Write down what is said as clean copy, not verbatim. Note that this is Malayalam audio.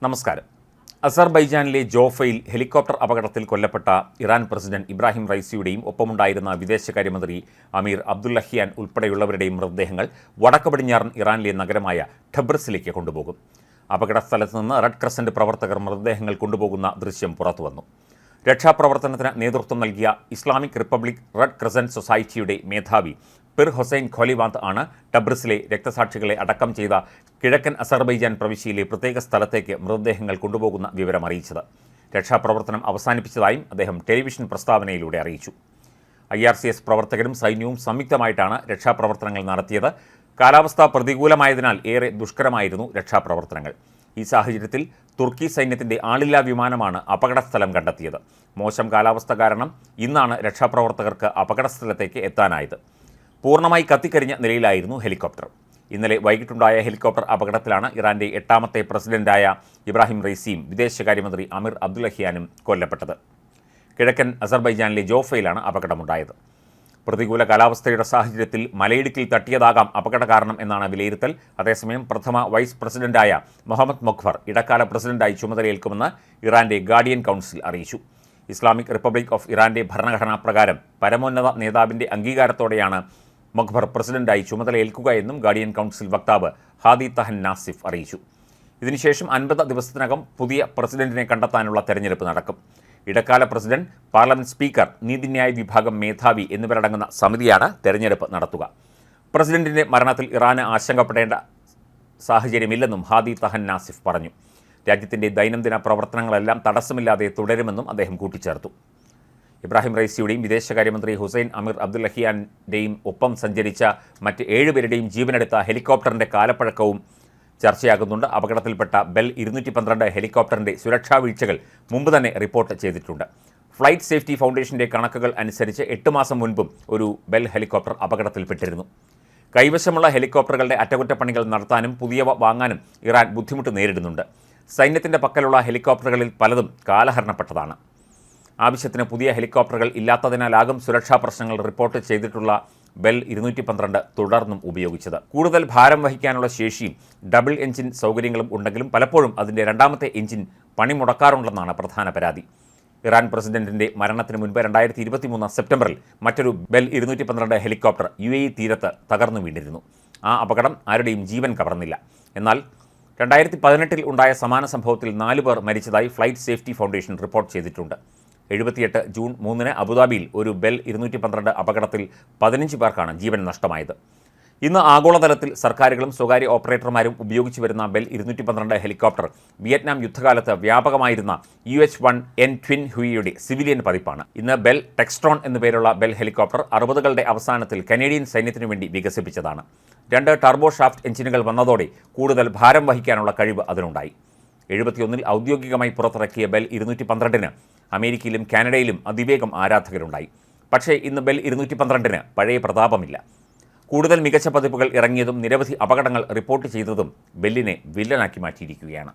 നമസ്കാരം. അസർബൈജാനിലെ ജോഫയിൽ ഹെലികോപ്റ്റർ അപകടത്തിൽ കൊല്ലപ്പെട്ട ഇറാൻ പ്രസിഡന്റ് ഇബ്രാഹിം റൈസിയുടെയും ഒപ്പമുണ്ടായിരുന്ന വിദേശകാര്യമന്ത്രി അമീർ അബ്ദുല്ലഹിയാൻ ഉൾപ്പെടെയുള്ളവരുടെയും മൃതദേഹങ്ങൾ വടക്ക് പടിഞ്ഞാറൻ ഇറാനിലെ നഗരമായ ഠബ്രസിലേക്ക് കൊണ്ടുപോകും. അപകടസ്ഥലത്ത് നിന്ന് റെഡ് ക്രസന്റ് പ്രവർത്തകർ മൃതദേഹങ്ങൾ കൊണ്ടുപോകുന്ന ദൃശ്യം പുറത്തുവന്നു. രക്ഷാപ്രവർത്തനത്തിന് നേതൃത്വം നൽകിയ ഇസ്ലാമിക് റിപ്പബ്ലിക് റെഡ് ക്രസന്റ് സൊസൈറ്റിയുടെ മേധാവി പിർ ഹൊസൈൻ ഖോലിവാന്ത് ആണ് ഠബ്രസിലെ രക്തസാക്ഷികളെ അടക്കം ചെയ്ത കിഴക്കൻ അസർബൈജാൻ പ്രവിശ്യയിലെ പ്രത്യേക സ്ഥലത്തേക്ക് മൃതദേഹങ്ങൾ കൊണ്ടുപോകുന്ന വിവരം അറിയിച്ചത്. രക്ഷാപ്രവർത്തനം അവസാനിപ്പിച്ചതായും അദ്ദേഹം ടെലിവിഷൻ പ്രസ്താവനയിലൂടെ അറിയിച്ചു. IRCS പ്രവർത്തകരും സൈന്യവും സംയുക്തമായിട്ടാണ് രക്ഷാപ്രവർത്തനങ്ങൾ നടത്തിയത്. കാലാവസ്ഥ പ്രതികൂലമായതിനാൽ ഏറെ ദുഷ്കരമായിരുന്നു രക്ഷാപ്രവർത്തനങ്ങൾ. ഈ സാഹചര്യത്തിൽ തുർക്കി സൈന്യത്തിൻ്റെ ആളില്ലാ വിമാനമാണ് അപകടസ്ഥലം കണ്ടെത്തിയത്. മോശം കാലാവസ്ഥ കാരണം ഇന്നാണ് രക്ഷാപ്രവർത്തകർക്ക് അപകടസ്ഥലത്തേക്ക് എത്താനായത്. പൂർണ്ണമായി കത്തിക്കരിഞ്ഞ നിലയിലായിരുന്നു ഹെലികോപ്റ്റർ. ഇന്നലെ വൈകിട്ടുണ്ടായ ഹെലികോപ്റ്റർ അപകടത്തിലാണ് ഇറാന്റെ 8ാമത്തെ പ്രസിഡന്റായ ഇബ്രാഹിം റൈസിയും വിദേശകാര്യമന്ത്രി അമീർ അബ്ദുല്ലഹിയാനും കൊല്ലപ്പെട്ടത്. കിഴക്കൻ അസർബൈജാനിലെ ജോഫയിലാണ് അപകടമുണ്ടായത്. പ്രതികൂല കാലാവസ്ഥയുടെ സാഹചര്യത്തിൽ മലയിടുക്കിൽ തട്ടിയതാകാം അപകട കാരണം എന്നാണ് വിലയിരുത്തൽ. അതേസമയം പ്രഥമ വൈസ് പ്രസിഡന്റായ മുഹമ്മദ് മൊഖ്ബർ ഇടക്കാല പ്രസിഡന്റായി ചുമതലയേൽക്കുമെന്ന് ഇറാന്റെ ഗാർഡിയൻ കൗൺസിൽ അറിയിച്ചു. ഇസ്ലാമിക് റിപ്പബ്ലിക് ഓഫ് ഇറാന്റെ ഭരണഘടനാ പ്രകാരം പരമോന്നത നേതാവിന്റെ അംഗീകാരത്തോടെയാണ് മൊഖ്ബർ പ്രസിഡന്റായി ചുമതലയേൽക്കുക എന്നും ഗാർഡിയൻ കൗൺസിൽ വക്താവ് ഹാദി തഹൻ നാസിഫ് അറിയിച്ചു. ഇതിനുശേഷം 50 ദിവസത്തിനകം പുതിയ പ്രസിഡന്റിനെ കണ്ടെത്താനുള്ള തെരഞ്ഞെടുപ്പ് നടക്കും. ഇടക്കാല പ്രസിഡന്റ്, പാർലമെന്റ് സ്പീക്കർ, നീതിന്യായ വിഭാഗം മേധാവി എന്നിവരടങ്ങുന്ന സമിതിയാണ് തെരഞ്ഞെടുപ്പ് നടത്തുക. പ്രസിഡന്റിന്റെ മരണത്തിൽ ഇറാന് ആശങ്കപ്പെടേണ്ട സാഹചര്യമില്ലെന്നും ഹാദി തഹൻ നാസിഫ് പറഞ്ഞു. രാജ്യത്തിന്റെ ദൈനംദിന പ്രവർത്തനങ്ങളെല്ലാം തടസ്സമില്ലാതെ തുടരുമെന്നും അദ്ദേഹം കൂട്ടിച്ചേർത്തു. ഇബ്രാഹിം റൈസിയുടെയും വിദേശകാര്യമന്ത്രി ഹുസൈൻ അമീർ അബ്ദുല്ലഹിയാന്റെയും ഒപ്പം സഞ്ചരിച്ച മറ്റ് 7 പേരുടെയും ജീവനെടുത്ത ഹെലികോപ്റ്ററിന്റെ കാലപ്പഴക്കവും ചർച്ചയാകുന്നുണ്ട്. അപകടത്തിൽപ്പെട്ട ബെൽ 212 ഹെലികോപ്റ്ററിന്റെ സുരക്ഷാ വീഴ്ചകൾ മുമ്പ് തന്നെ റിപ്പോർട്ട് ചെയ്തിട്ടുണ്ട്. ഫ്ലൈറ്റ് സേഫ്റ്റി ഫൗണ്ടേഷന്റെ കണക്കുകൾ അനുസരിച്ച് 8 മാസം മുൻപും ഒരു ബെൽ ഹെലികോപ്റ്റർ അപകടത്തിൽപ്പെട്ടിരുന്നു. കൈവശമുള്ള ഹെലികോപ്റ്ററുകളുടെ അറ്റകുറ്റപ്പണികൾ നടത്താനും പുതിയവ വാങ്ങാനും ഇറാൻ ബുദ്ധിമുട്ട് നേരിടുന്നുണ്ട്. സൈന്യത്തിന്റെ പക്കലുള്ള ഹെലികോപ്റ്ററുകളിൽ പലതും കാലഹരണപ്പെട്ടതാണ്. ആവശ്യത്തിന് പുതിയ ഹെലികോപ്റ്ററുകൾ ഇല്ലാത്തതിനാലാകും സുരക്ഷാ പ്രശ്നങ്ങൾ റിപ്പോർട്ട് ചെയ്തിട്ടുള്ള ബെൽ 212 തുടർന്നും ഉപയോഗിച്ചത്. കൂടുതൽ ഭാരം വഹിക്കാനുള്ള ശേഷിയും ഡബിൾ എഞ്ചിൻ സൗകര്യങ്ങളും ഉണ്ടെങ്കിലും പലപ്പോഴും അതിൻ്റെ 2ാമത്തെ എഞ്ചിൻ പണിമുടക്കാറുണ്ടെന്നാണ് പ്രധാന പരാതി. ഇറാൻ പ്രസിഡന്റിന്റെ മരണത്തിന് മുൻപ് 2023 സെപ്റ്റംബറിൽ മറ്റൊരു ബെൽ 212 ഹെലികോപ്റ്റർ UAE തീരത്ത് തകർന്നു വീണിരുന്നു. ആ അപകടം ആരുടെയും ജീവൻ കവർന്നില്ല. എന്നാൽ 2018 ഉണ്ടായ സമാന സംഭവത്തിൽ 4 പേർ മരിച്ചതായി ഫ്ലൈറ്റ് സേഫ്റ്റി ഫൗണ്ടേഷൻ റിപ്പോർട്ട് ചെയ്തിട്ടുണ്ട്. 78 ജൂൺ 3 അബുദാബിയിൽ ഒരു ബെൽ 212 അപകടത്തിൽ 15 പേർക്കാണ് ജീവൻ നഷ്ടമായത്. ഇന്ന് ആഗോളതലത്തിൽ സർക്കാരുകളും സ്വകാര്യ ഓപ്പറേറ്റർമാരും ഉപയോഗിച്ചു വരുന്ന ബെൽ 212 ഹെലികോപ്റ്റർ വിയറ്റ്നാം യുദ്ധകാലത്ത് വ്യാപകമായിരുന്ന UH-1N ട്വിൻ ഹുയിയുടെ സിവിലിയൻ പതിപ്പാണ്. ഇന്ന് ബെൽ ടെക്സ്ട്രോൺ എന്നുപേരുള്ള ബെൽ ഹെലികോപ്റ്റർ 60കളുടെ അവസാനത്തിൽ കനേഡിയൻ സൈന്യത്തിനു വേണ്ടി വികസിപ്പിച്ചതാണ്. 2 ടർബോ ഷാഫ്റ്റ് എഞ്ചിനുകൾ വന്നതോടെ കൂടുതൽ ഭാരം വഹിക്കാനുള്ള കഴിവ് അതിനുണ്ടായി. 71 ഔദ്യോഗികമായി പുറത്തിറക്കിയ ബെൽ 212 അമേരിക്കയിലും കാനഡയിലും അതിവേഗം ആരാധകരുണ്ടായി. പക്ഷേ ഇന്ന് ബെൽ 212 പഴയ പ്രതാപമില്ല. കൂടുതൽ മികച്ച പതിപ്പുകൾ ഇറങ്ങിയതും നിരവധി അപകടങ്ങൾ റിപ്പോർട്ട് ചെയ്തതും ബെല്ലിനെ വില്ലനാക്കി മാറ്റിയിരിക്കുകയാണ്.